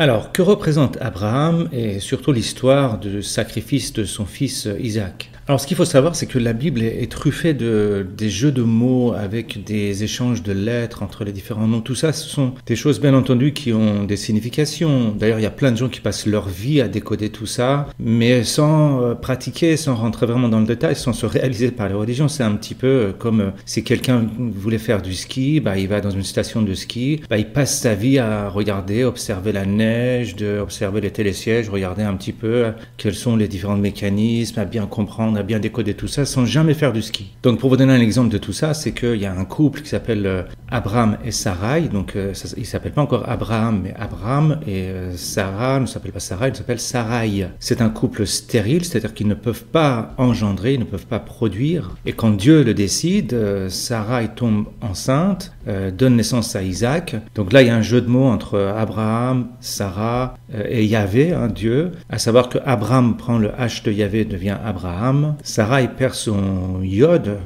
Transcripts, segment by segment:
Alors, que représente Abraham et surtout l'histoire du sacrifice de son fils Isaac? Alors, ce qu'il faut savoir, c'est que la Bible est truffée des jeux de mots avec des échanges de lettres entre les différents noms. Tout ça, ce sont des choses, bien entendu, qui ont des significations. D'ailleurs, il y a plein de gens qui passent leur vie à décoder tout ça, mais sans pratiquer, sans rentrer vraiment dans le détail, sans se réaliser par les religions. C'est un petit peu comme si quelqu'un voulait faire du ski, il va dans une station de ski, il passe sa vie à regarder, observer la neige, observer les télésièges, regarder un petit peu quels sont les différents mécanismes, à bien comprendre, à bien décoder tout ça sans jamais faire du ski. Donc pour vous donner un exemple de tout ça, c'est qu'il y a un couple qui s'appelle Abraham et Sarai. Donc il ne s'appelle pas encore Abraham, mais Abraham, et Sarah ne s'appelle pas Sarah, il s'appelle Sarai. C'est un couple stérile, c'est-à-dire qu'ils ne peuvent pas engendrer, ils ne peuvent pas produire. Et quand Dieu le décide, Sarai tombe enceinte, donne naissance à Isaac. Donc là, il y a un jeu de mots entre Abraham, Sarah et Yahvé, Dieu, à savoir que Abraham prend le H de Yahvé, devient Abraham. Sarah perd son Yod,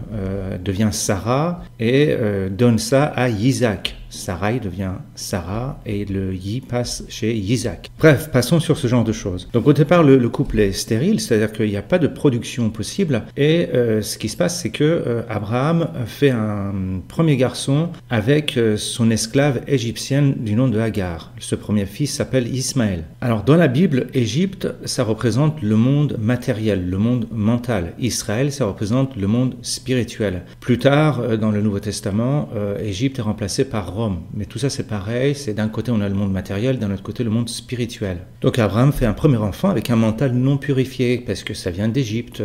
devient Sarah, et donne ça à Isaac. Sarai devient Sarah et le Yi passe chez Isaac. Bref, passons sur ce genre de choses. Donc au départ, le couple est stérile, c'est-à-dire qu'il n'y a pas de production possible. Et ce qui se passe, c'est que Abraham fait un premier garçon avec son esclave égyptienne du nom de Hagar. Ce premier fils s'appelle Ismaël. Alors dans la Bible, Égypte, ça représente le monde matériel, le monde mental. Israël, ça représente le monde spirituel. Plus tard, dans le Nouveau Testament, Égypte est remplacée par Rome. Mais tout ça c'est pareil, c'est d'un côté on a le monde matériel, d'un autre côté le monde spirituel. Donc Abraham fait un premier enfant avec un mental non purifié, parce que ça vient d'Égypte,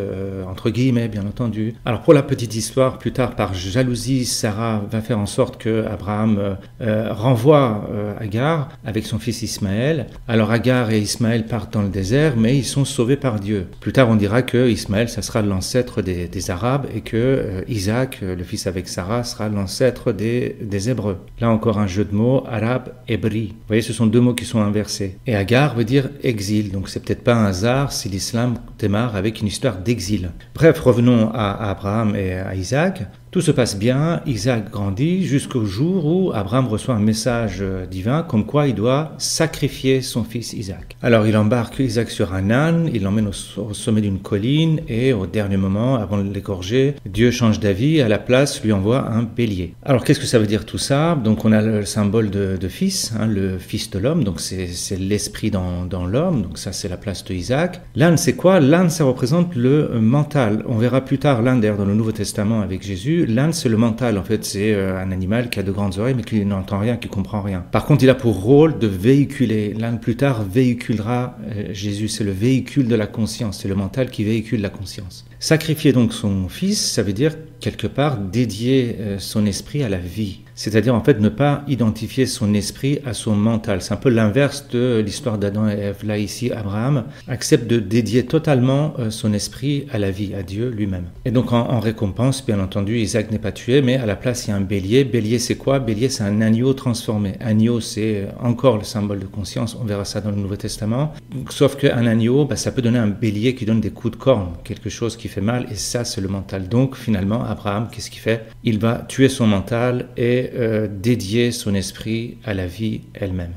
entre guillemets bien entendu. Alors pour la petite histoire, plus tard par jalousie, Sarah va faire en sorte que Abraham renvoie Hagar avec son fils Ismaël. Alors Hagar et Ismaël partent dans le désert, mais ils sont sauvés par Dieu. Plus tard on dira que Ismaël, ça sera l'ancêtre des Arabes, et que Isaac, le fils avec Sarah, sera l'ancêtre des Hébreux. Là encore un jeu de mots, arabe, hébri. Vous voyez, ce sont deux mots qui sont inversés. Et Hagar veut dire exil, donc c'est peut-être pas un hasard si l'islam démarre avec une histoire d'exil. Bref, revenons à Abraham et à Isaac. Tout se passe bien, Isaac grandit jusqu'au jour où Abraham reçoit un message divin comme quoi il doit sacrifier son fils Isaac. Alors il embarque Isaac sur un âne, il l'emmène au sommet d'une colline et au dernier moment, avant de l'égorger, Dieu change d'avis et à la place lui envoie un bélier. Alors qu'est-ce que ça veut dire tout ça? Donc on a le symbole de fils, le fils de l'homme, donc c'est l'esprit dans l'homme, donc ça c'est la place de Isaac. L'âne c'est quoi? L'âne ça représente le mental. On verra plus tard l'âne d'ailleurs dans le Nouveau Testament avec Jésus. L'âne, c'est le mental, en fait, c'est un animal qui a de grandes oreilles mais qui n'entend rien, qui comprend rien. Par contre, il a pour rôle de véhiculer. L'âne, plus tard, véhiculera Jésus. C'est le véhicule de la conscience, c'est le mental qui véhicule la conscience. Sacrifier donc son fils, ça veut dire quelque part dédier son esprit à la vie. C'est-à-dire en fait ne pas identifier son esprit à son mental. C'est un peu l'inverse de l'histoire d'Adam et Ève. Là ici, Abraham accepte de dédier totalement son esprit à la vie, à Dieu lui-même. Et donc en récompense, bien entendu, Isaac n'est pas tué, mais à la place il y a un bélier. Bélier c'est quoi? Bélier c'est un agneau transformé. Agneau c'est encore le symbole de conscience, on verra ça dans le Nouveau Testament. Sauf qu'un agneau, ça peut donner un bélier qui donne des coups de corne, quelque chose qui fait mal, et ça c'est le mental. Donc finalement, Abraham, qu'est-ce qu'il fait? Il va tuer son mental et dédier son esprit à la vie elle-même.